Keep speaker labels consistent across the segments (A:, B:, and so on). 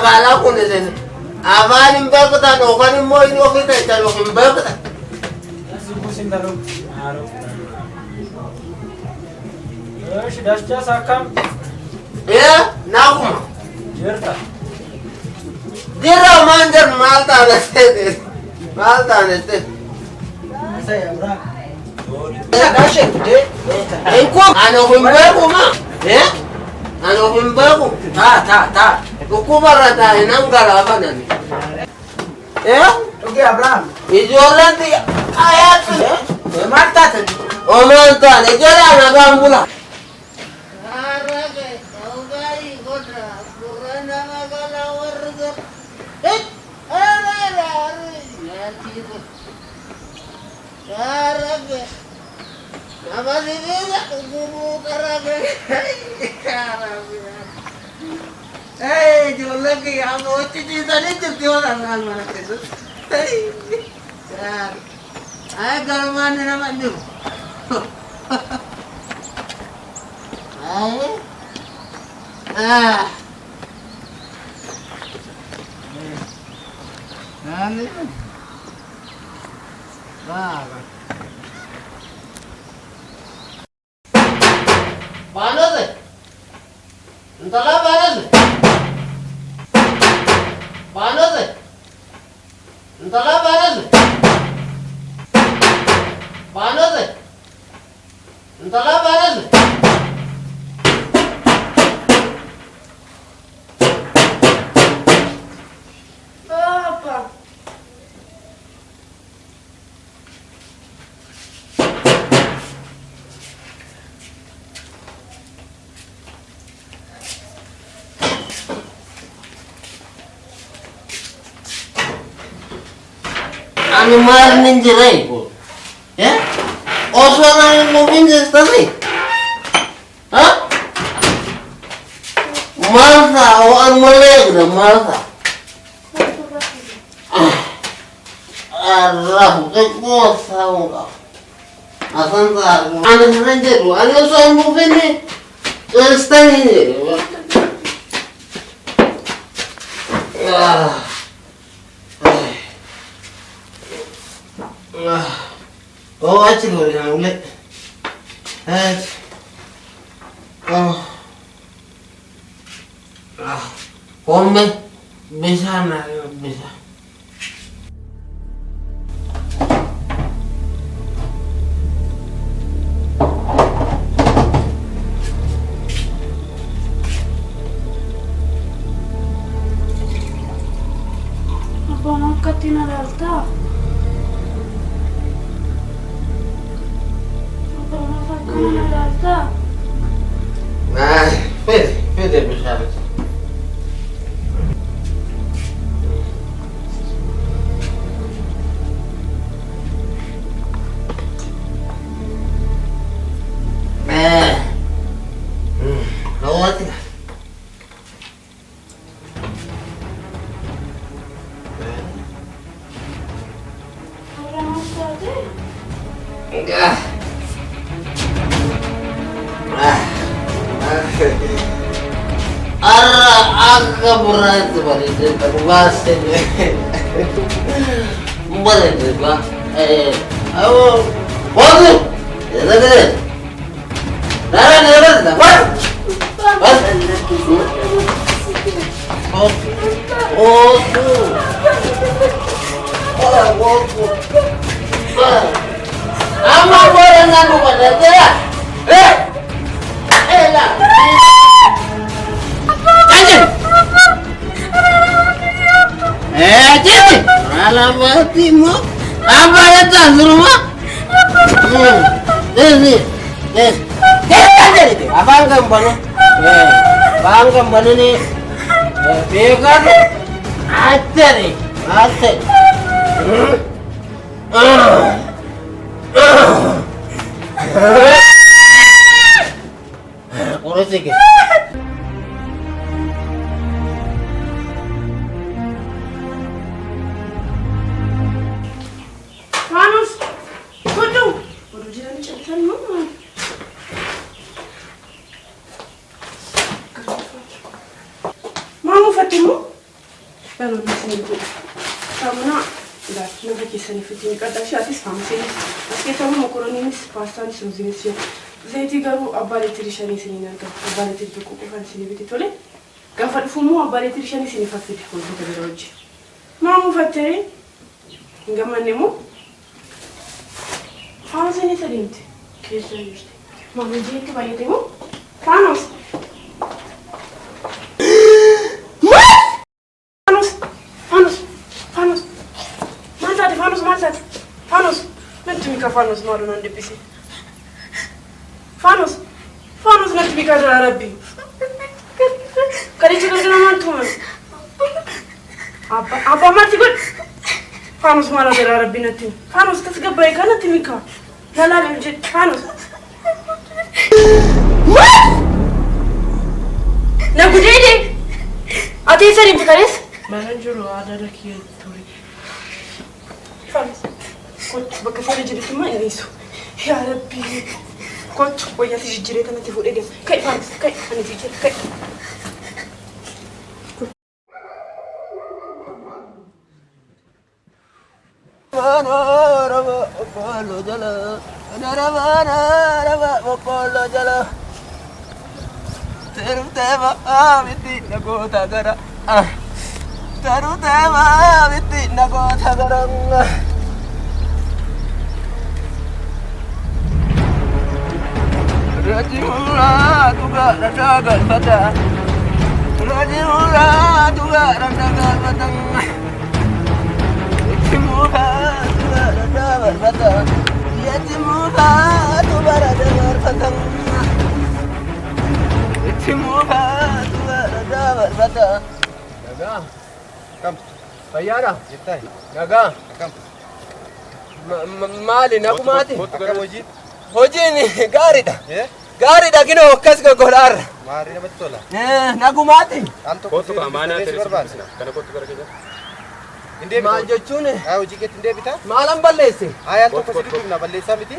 A: abala ko na din. Abalin ba ko ta no kanin mo ino kita talo kin ba ka.
B: Subusin daro. Aro. Yosh dascha sakam.
A: Ya, nakum.
B: Jerta.
A: Dira manjar malta na te. Malta na te.
B: Saya bra.
A: Ya dashe te. Ko ano kin ba ko ma. Ya? Ano kin ba ko? Ta. Kukubarata inangala ba nani? Ya?
B: Oke Abraham.
A: Ijolanti ayat.
B: Mata tan.
A: O malta ne jara na gambula. Hey, yo le que amo chichita ni chutió la alma na eso. Hey. Yaar. Ay garman na mandu. Ay. Ah. Nani? Baba. Paano de? Entala paano de? Paano de? Entala paano de? Paano de? Entala paano de? Papa. Animar ninjirai po. Ya? Oso nang moving tadi. Hah? Malta o ang malegre malta. Arah, ke cosa unga. Asanta, ano ninjiru, ano so ang moving ni. Está ni. Oh, aci lo yang ulet. Come bisa na bisa.
C: Apa angkat tina dalta?
A: Nah, pede besar. Lawat ka. Enggak. Agak berat seperti itu terbahas ini. Berat juga. Ayo, waduh, ada deh. Ada. Ama boleh nanu pada dia. Elah. Jadi, alamatmu apa ya tas rumah? Ini, jadi, abang kembali, bang kembali nih, bekan, aja nih, aja. Kurus sedikit.
C: Mau Fatima? Kan udah sini bu. Kamu nak dah nak kisah ni fitin. Kadang sih atis kamu sini. Meski kamu makaroni ni pasta ni semua jenis ya. Zaiti garu abale tirishani sini nanti. Abale tiriku kan sini betul tole. Gafat fumu abale tirishani sini fakir kau betul betul. Mamu fateri. Enggak manemu. Kamu sini sedih. Kisah just. Mamu jadi tu bayar temu. Panos. Fanos, nanti mika Fanos malu nanti bisi. Fanos nanti mika Arabi. Kali juga kena mantu mas. Apa mati gol? Fanos malu dari Arabi nanti. Fanos tak segera baik kan nanti mika. Lala lemjet Fanos. Nak jadi? Ati sering berkaris? Mana juru ada lagi turi. Fanos. كنت بكفي رجلي ثم إنيسو يا ربي كنت ويا تيجي جريت أنا تفوق إيدي كيف أنا تيجي كيف
A: أنا ربا بقول جلا أنا ربا بقول جلا ترى تما أمتي نقول تجرا ترى تما أمتي نقول تجرا Rajimullah juga rasakan pada Rajimullah juga rasakan pada Rajimullah juga rasakan pada Rajimullah juga rasakan pada Rajimullah juga rasakan pada Naga,
B: Kam.
A: bayara,
B: Jitta.
A: Naga,
B: Kam.
A: maalin aku mati.
B: Akam hojii.
A: Hojiin gaariidha.
B: Eh?
A: Gaariidha kinoo akkas gogolaarra.
B: Maari namatti tola.
A: Nagu maati.
B: Amto
D: Kootu amaanaa
B: ta'e barbaada.
D: kana kootu gara keessa.
B: Indee
A: Maal jechuun
B: hojii keetti indee bitaa?
A: maalan balleesse?
B: Ayaan tokko sitti himna balleessaa miti.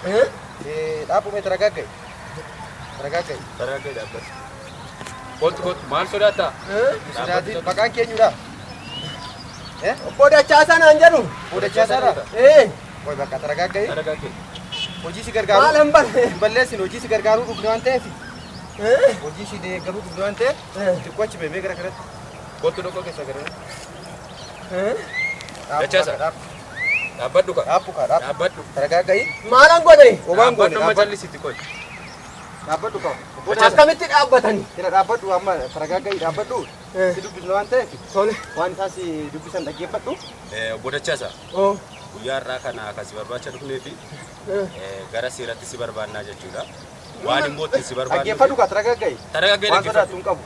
A: Eh?
B: Dhaabumee taragaagga'i. Taragaagga'i.
D: Taraaggee dhaabbata. Kootu maal sodaata?
B: Sodaatiin maqaan keenyudha.
A: Obbo Dachaasaa naan jedhu.
B: Boodachaasaadha. Woy bakka taragaagga'i.
D: Taraaggee.
B: Hojii si gargaaru.
A: Maalan balleesse?
B: Hin balleessin hojii si gargaaruu dhufne waan ta'eef. Hojii si deeggaruu dhufne waan ta'eef. Xiqqoo achi beemee gara kanatti.
D: Kootu dhokoo keessa gara.
B: Dachaasa.
D: Dhaabbadhu ka.
B: Dhaabbu kaa dhaabbu.
D: Dhaabbadhu.
B: Taragaagga'i.
A: Maalan godhe?
B: Homaan goone
D: Dhaabbadhu amma jallisitti qoy.
B: dhaabbadhu kaa.
A: Akkamitti dhaabbatani?
B: Tira dhaabbadhu amma taragaagga'i dhaabbadhu. Si dubbisne waan ta'eef.
A: Tole.
B: Waan isaa si dubbisan dhaggeeffadhu.
D: Obbo Dachaasa.
A: Oo.
D: Guyyaa irraa kana akka si barbaacha dhufnee fi gara seeratti si barbaannaa jechuudha. Waan immoo itti si barbaannu.
B: Dhaggeeffadhu kaa taragaagga'i.
D: Taragaagga'i
B: Waan sodaatu hin qabu.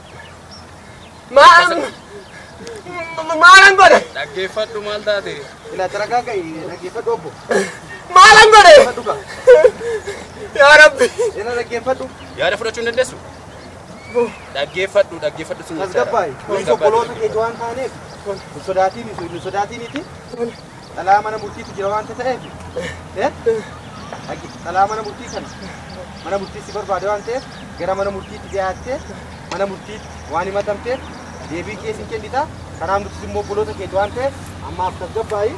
A: Maalan godhe?
D: Dhaggeeffadhu maal taate?
B: Ila taragaagga'i dhaggeeffadhu obbo.
A: Maalan godhe?
B: Dhaggeeffadhu kaa.
A: Yaa Rabbi.
B: Ila dhaggeeffadhu.
D: Yaada fudhachuu hin dandeessu? Dhaggeeffadhu sun
B: Tasgabbaa'e. Nuyi obboloota keetii waan taaneef hin sodaatiiniti. Dhalaa mana murtiitu jira waan ta'eef. Dhalaa mana murtii kana mana murtii si barbaade waan ta'eef gara mana murtiitti dhiyaattee mana murtiitti waan himatamteef deebii kee siin kennita. Kanaaf nuti immoo obboloota keetii waan ta'eef ammaaf tasgabbaa'e.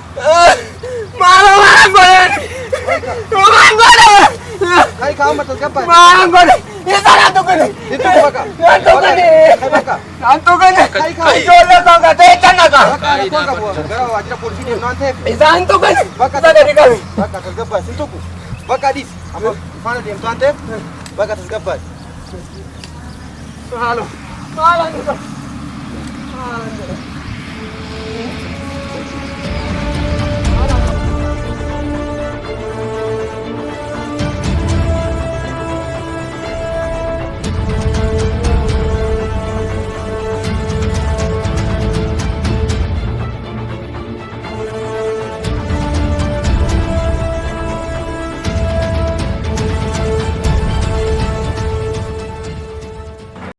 A: Maalan godhe? Maalan godhe?
B: Kai kaama tasgabbaa'e.
A: Maalan godhe? Isaan tuqani.
B: Ittu baka.
A: Naan tuqani.
B: Baka.
A: Naan tuqani.
B: Kai kai.
A: Ijoollee koo gatee cannaqa.
B: Baka rakkoon qabu. Gara waajjira poolisii deemnu waan ta'eef.
A: Isaan tuqani.
B: Bakka
A: Sadadi qabi.
B: Bakka tasgabbaa'e sin tuqu. Bakka adiis. Amma faana deemtu waan ta'eef bakka tasgabbaa'e.
A: Maalan godhe? Maalan godhe?